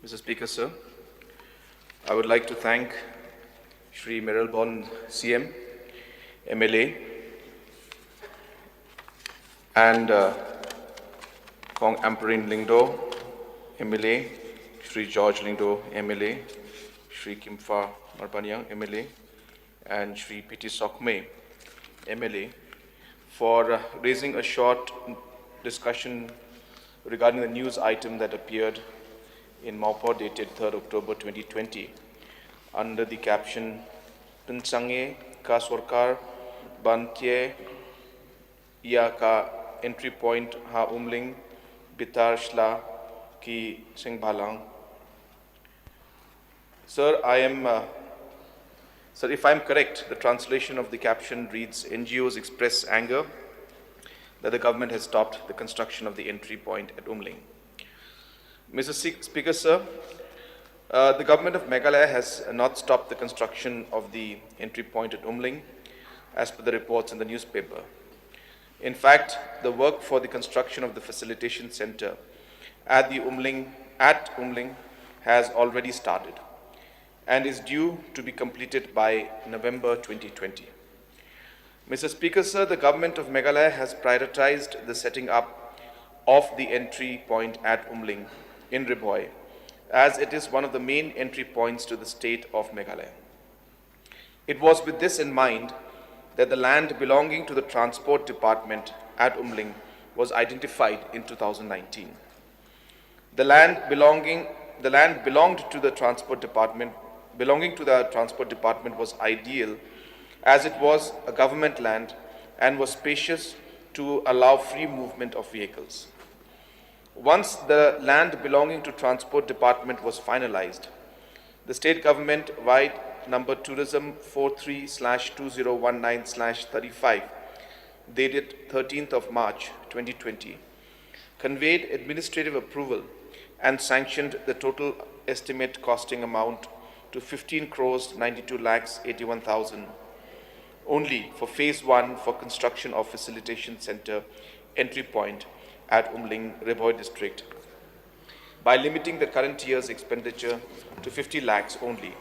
Mr. Speaker, sir, I would like to thank Shri Miralbon CM, MLA, and Kong Amperin Lingdo, MLA, Shri George Lingdo, MLA, Shri Kimfa Marpanyang, MLA, and Shri P.T. Sokme, MLA, for raising a short discussion regarding the news item that appeared in Maupo dated 3rd October 2020 under the caption Pinsange ka Sarkar Bantye Ya ka entry point ha umling bitar shla ki Singbhalang. Sir, if I am correct, the translation of the caption reads, NGOs express anger that the government has stopped the construction of the entry point at Umling. Mr. Speaker, sir, the government of Meghalaya has not stopped the construction of the entry point at Umling, as per the reports in the newspaper. In fact, the work for the construction of the facilitation center at Umling has already started and is due to be completed by November 2020. Mr. Speaker, sir, the government of Meghalaya has prioritized the setting up of the entry point at Umling in Ribhoi, as it is one of the main entry points to the state of Meghalaya. It was with this in mind that the land belonging to the Transport Department at Umling was identified in 2019. The land belonging to the Transport Department was ideal, as it was a government land and was spacious to allow free movement of vehicles. Once the land belonging to Transport Department was finalized, the state government, via number Tourism 43/2019/35, dated 13th of March 2020, conveyed administrative approval and sanctioned the total estimate costing amount to 15 crores 92 lakhs 81,000 only for phase 1 for construction of facilitation center entry point at Umling, Ribhoi district, by limiting the current year's expenditure to 50 lakhs only,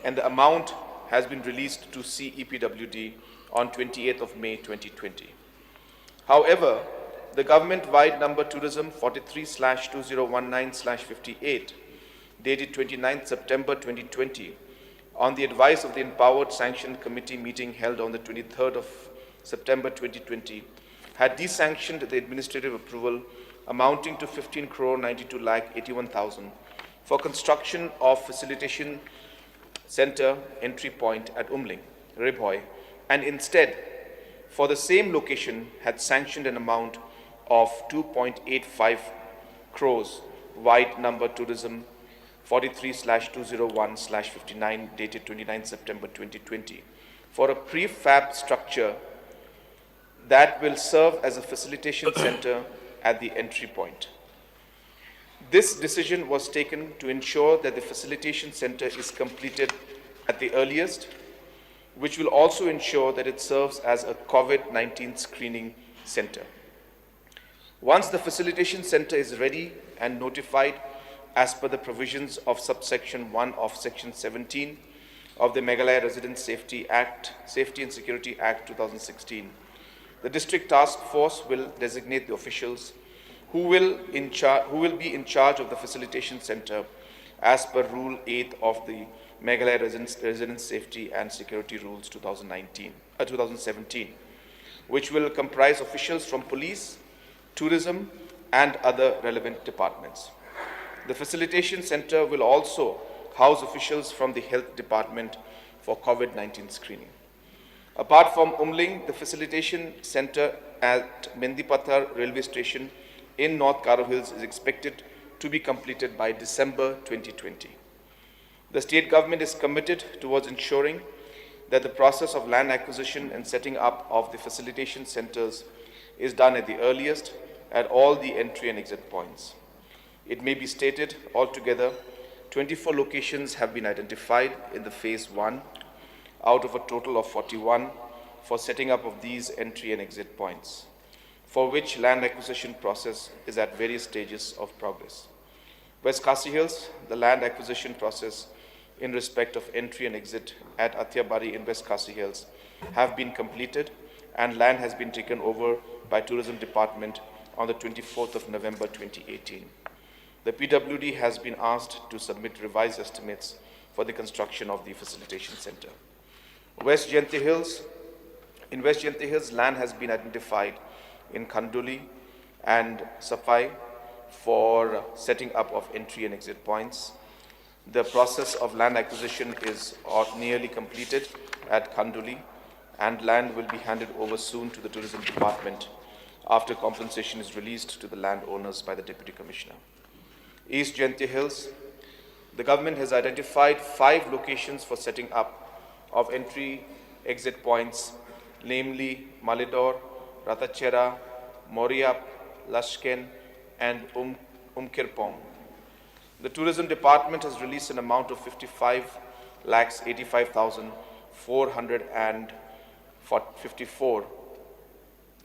and the amount has been released to CEPWD on 28th of May 2020. However, the government-wide number Tourism 43/2019/58, dated 29th September 2020, on the advice of the Empowered Sanctioned Committee meeting held on the 23rd of September 2020, had desanctioned the administrative approval amounting to 15 crore 92 lakh 81,000 for construction of facilitation center entry point at Umling, Ribhoi, and instead, for the same location, had sanctioned an amount of 2.85 crores, wide number Tourism 43/201/59, dated 29 September 2020, for a prefab structure that will serve as a facilitation center at the entry point. This decision was taken to ensure that the facilitation center is completed at the earliest, which will also ensure that it serves as a COVID-19 screening center. Once the facilitation center is ready and notified as per the provisions of subsection 1 of section 17 of the Meghalaya Residence Safety and Security Act 2016, the district task force will designate the officials who will be in charge of the facilitation center as per Rule 8 of the Meghalaya Residence Safety and Security Rules 2017, which will comprise officials from police, tourism, and other relevant departments. The facilitation center will also house officials from the health department for COVID-19 screening. Apart from Umling, the facilitation center at Mendipathar railway station in North Garo Hills is expected to be completed by December 2020. The state government is committed towards ensuring that the process of land acquisition and setting up of the facilitation centers is done at the earliest at all the entry and exit points. It may be stated altogether 24 locations have been identified in the phase 1 out of a total of 41 for setting up of these entry and exit points, for which land acquisition process is at various stages of progress. West Khasi Hills, the land acquisition process in respect of entry and exit at Athiabari in West Khasi Hills have been completed and land has been taken over by Tourism Department on the 24th of November 2018. The PWD has been asked to submit revised estimates for the construction of the facilitation center. West Jayanti Hills. In West Jayanti Hills, land has been identified in Khanduli and Safai for setting up of entry and exit points. The process of land acquisition is nearly completed at Khanduli, and land will be handed over soon to the Tourism Department after compensation is released to the landowners by the Deputy Commissioner. East Jayanti Hills, the government has identified 5 locations for setting up of entry-exit points, namely Malidor, Ratachera, Moriap, Lashken, and Umkirpong. The Tourism Department has released an amount of 55,85,454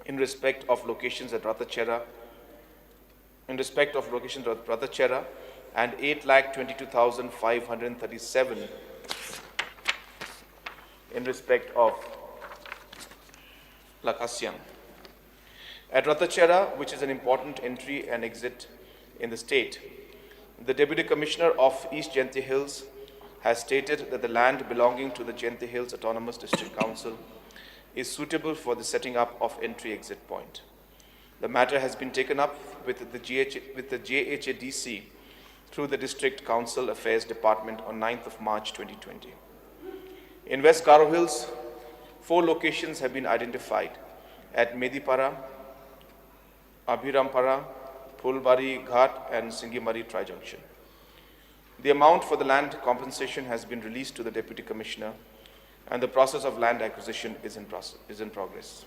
in respect of locations at Ratachera, and 8,22,537 in respect of Lakasyang. At Ratachera, which is an important entry and exit in the state, the Deputy Commissioner of East Jayanti Hills has stated that the land belonging to the Jayanti Hills Autonomous District Council is suitable for the setting up of entry-exit point. The matter has been taken up with the JHADC through the District Council Affairs Department on 9th of March 2020. In West Garo Hills, 4 locations have been identified at Medipara, Abhirampara, Phulbari Ghat and Singimari Tri-Junction. The amount for the land compensation has been released to the Deputy Commissioner and the process of land acquisition is in progress.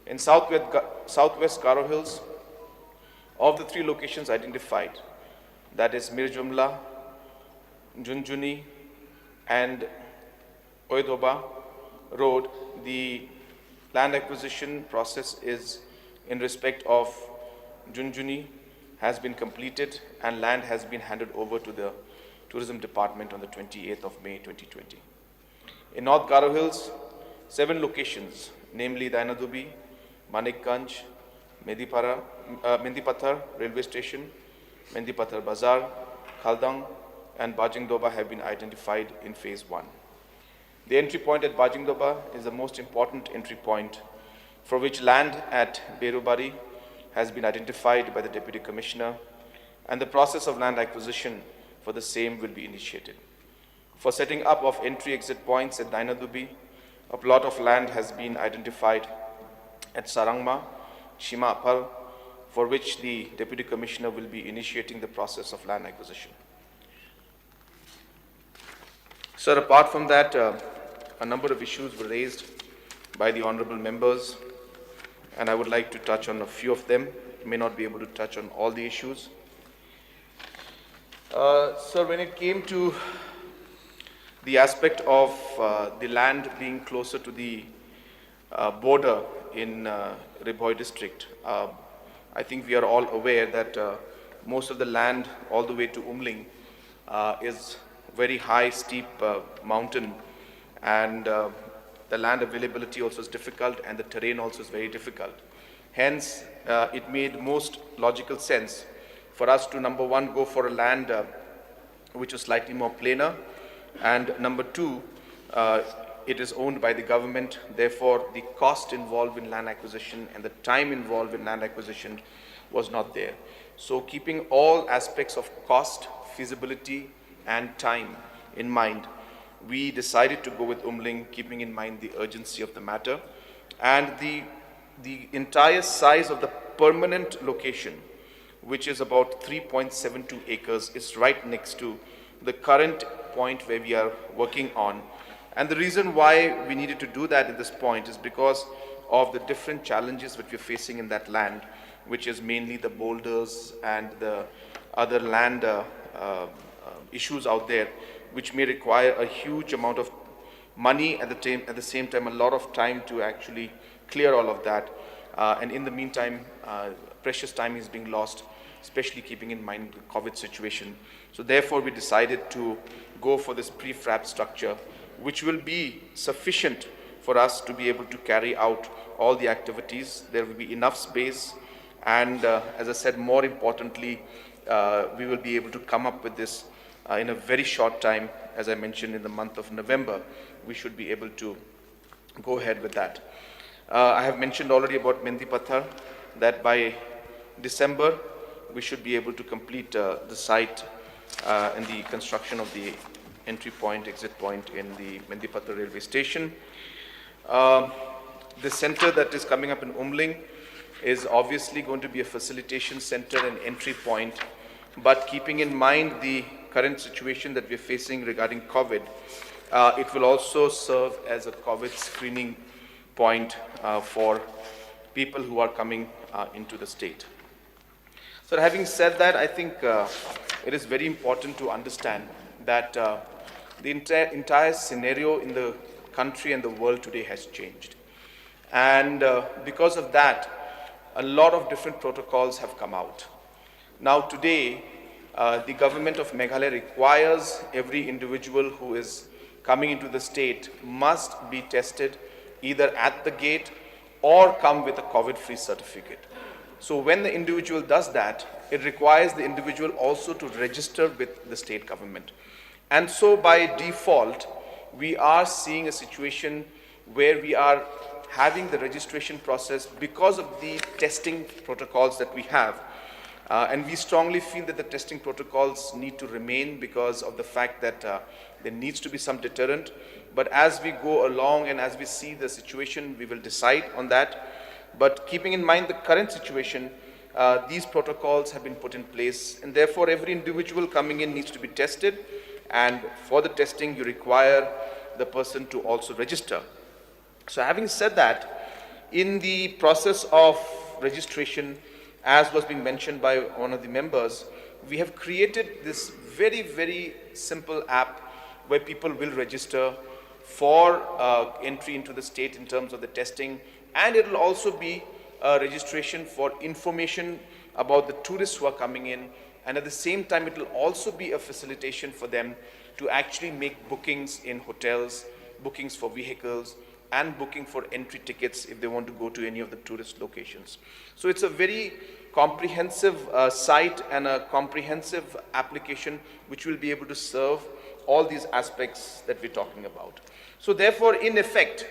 In Southwest Garo Hills, of the 3 locations identified, that is Mirjumla, Junjuni and Oidoba Road, the land acquisition process is in respect of Junjuni has been completed and land has been handed over to the Tourism Department on the 28th of May 2020. In North Garo Hills, 7 locations, namely Dainadubi, Manikganj, Mendipathar Railway Station, Mendipathar Bazaar, Khaldang and Bajingdoba have been identified in Phase 1. The entry point at Bajingdoba is the most important entry point for which land at Berubari has been identified by the Deputy Commissioner and the process of land acquisition for the same will be initiated. For setting up of entry-exit points at Dainadubi, a plot of land has been identified at Sarangma, Shimapal, for which the Deputy Commissioner will be initiating the process of land acquisition. Sir, apart from that, a number of issues were raised by the honorable members, and I would like to touch on a few of them. May not be able to touch on all the issues. Sir, when it came to the aspect of the land being closer to the border in Ribhoi district, I think we are all aware that most of the land all the way to Umling is very high, steep mountain, and the land availability also is difficult and the terrain also is very difficult. Hence, it made most logical sense for us to, number 1, go for a land which is slightly more plainer, and number 2, it is owned by the government. Therefore, the cost involved in land acquisition and the time involved in land acquisition was not there. So keeping all aspects of cost, feasibility and time in mind, we decided to go with Umling, keeping in mind the urgency of the matter. And the entire size of the permanent location, which is about 3.72 acres, is right next to the current point where we are working on. And the reason why we needed to do that at this point is because of the different challenges which we're facing in that land, which is mainly the boulders and the other land issues out there, which may require a huge amount of money at the same time a lot of time to actually clear all of that. And in the meantime, precious time is being lost. especially keeping in mind the COVID situation. So therefore, we decided to go for this prefab structure, which will be sufficient for us to be able to carry out all the activities. There will be enough space, and as I said, more importantly, we will be able to come up with this in a very short time. As I mentioned, in the month of November, we should be able to go ahead with that. I have mentioned already about Mehndi Pathar, that by December, we should be able to complete the site and the construction of the entry point, exit point in the Mehndi Pathar railway station. The center that is coming up in Umling is obviously going to be a facilitation center and entry point, but keeping in mind the current situation that we're facing regarding COVID, it will also serve as a COVID screening point for people who are coming into the state. So having said that, I think it is very important to understand that the entire scenario in the country and the world today has changed. And because of that, a lot of different protocols have come out. Now today, the government of Meghalaya requires every individual who is coming into the state must be tested either at the gate or come with a COVID-free certificate. So when the individual does that, it requires the individual also to register with the state government. And so by default, we are seeing a situation where we are having the registration process because of the testing protocols that we have. And we strongly feel that the testing protocols need to remain because of the fact that there needs to be some deterrent. But as we go along and as we see the situation, we will decide on that. But keeping in mind the current situation, these protocols have been put in place, and therefore every individual coming in needs to be tested, and for the testing you require the person to also register. So having said that, in the process of registration, as was being mentioned by one of the members, we have created this very, very simple app where people will register for entry into the state in terms of the testing, and it will also be a registration for information about the tourists who are coming in, and at the same time it will also be a facilitation for them to actually make bookings in hotels, bookings for vehicles, and booking for entry tickets if they want to go to any of the tourist locations. So it's a very comprehensive site and a comprehensive application which will be able to serve all these aspects that we're talking about. So therefore, in effect,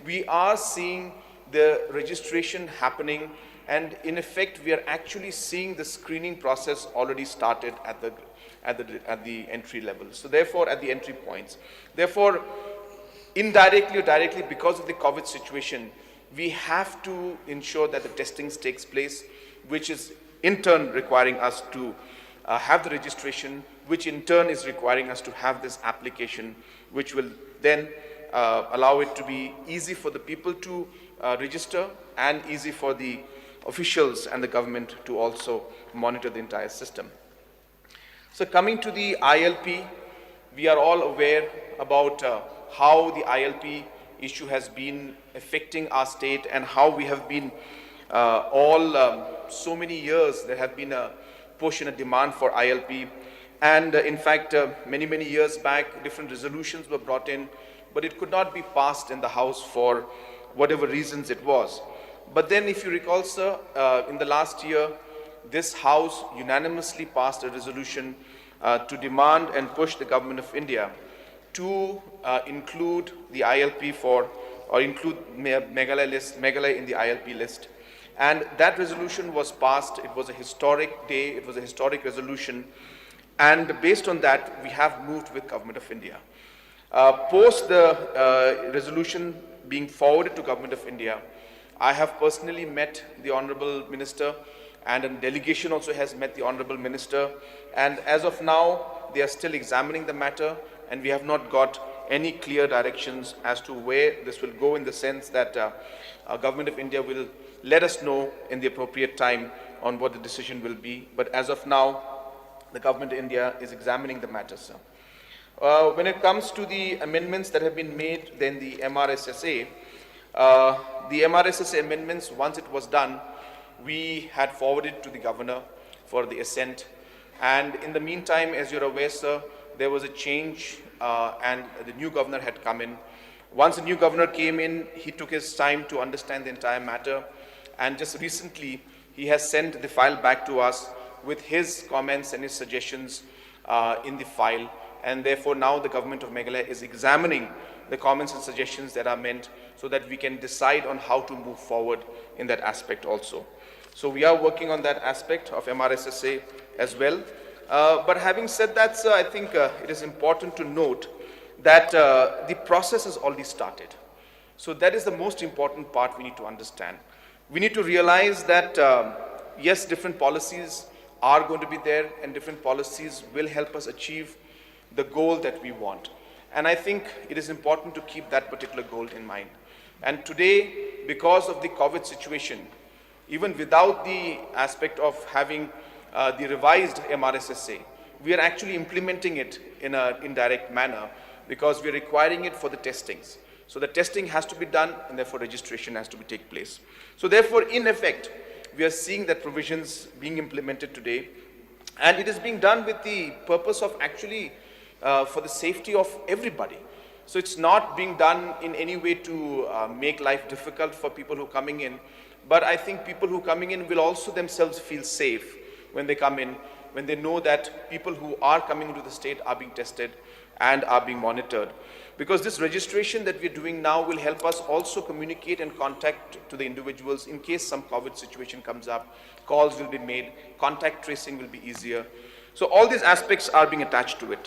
we are seeing the registration happening, and in effect we are actually seeing the screening process already started at the entry level. So therefore, at the entry points. Therefore, indirectly or directly, because of the COVID situation, we have to ensure that the testing takes place, which is in turn requiring us to have the registration, which in turn is requiring us to have this application, which will then allow it to be easy for the people to register and easy for the officials and the government to also monitor the entire system. So coming to the ILP, we are all aware about how the ILP issue has been affecting our state and how we have been so many years there have been a push and a demand for ILP, and in fact many years back different resolutions were brought in, but it could not be passed in the House for whatever reasons it was. But then if you recall, sir, in the last year this House unanimously passed a resolution to demand and push the Government of India to include the ILP or include Meghalaya in the ILP list. And that resolution was passed. It was a historic day, it was a historic resolution, and based on that we have moved with Government of India. Post the resolution being forwarded to Government of India, I have personally met the Honorable Minister, and a delegation also has met the Honorable Minister, and as of now they are still examining the matter, and we have not got any clear directions as to where this will go, in the sense that Government of India will let us know in the appropriate time on what the decision will be. But as of now, the Government of India is examining the matter, sir. When it comes to the amendments that have been made, then the MRSSA amendments, once it was done, we had forwarded to the Governor. for the ascent. And in the meantime, as you're aware, sir, there was a change and the new governor had come in. Once the new governor came in, he took his time to understand the entire matter. And just recently, he has sent the file back to us with his comments and his suggestions in the file. And therefore, now the government of Meghalaya is examining the comments and suggestions that are meant so that we can decide on how to move forward in that aspect also. So we are working on that aspect of MRSSA as well. But having said that, sir, I think it is important to note that the process has already started. So that is the most important part we need to understand. We need to realize that, yes, different policies are going to be there and different policies will help us achieve the goal that we want. And I think it is important to keep that particular goal in mind. And today, because of the COVID situation, even without the aspect of having the revised MRSSA, we are actually implementing it in an indirect manner because we are requiring it for the testings. So the testing has to be done and therefore registration has to take place. So therefore, in effect, we are seeing that provisions being implemented today, and it is being done with the purpose of actually for the safety of everybody. So it's not being done in any way to make life difficult for people who are coming in, but I think people who are coming in will also themselves feel safe when they come in, when they know that people who are coming into the state are being tested and are being monitored. Because this registration that we're doing now will help us also communicate and contact to the individuals in case some COVID situation comes up. Calls will be made, contact tracing will be easier. So all these aspects are being attached to it.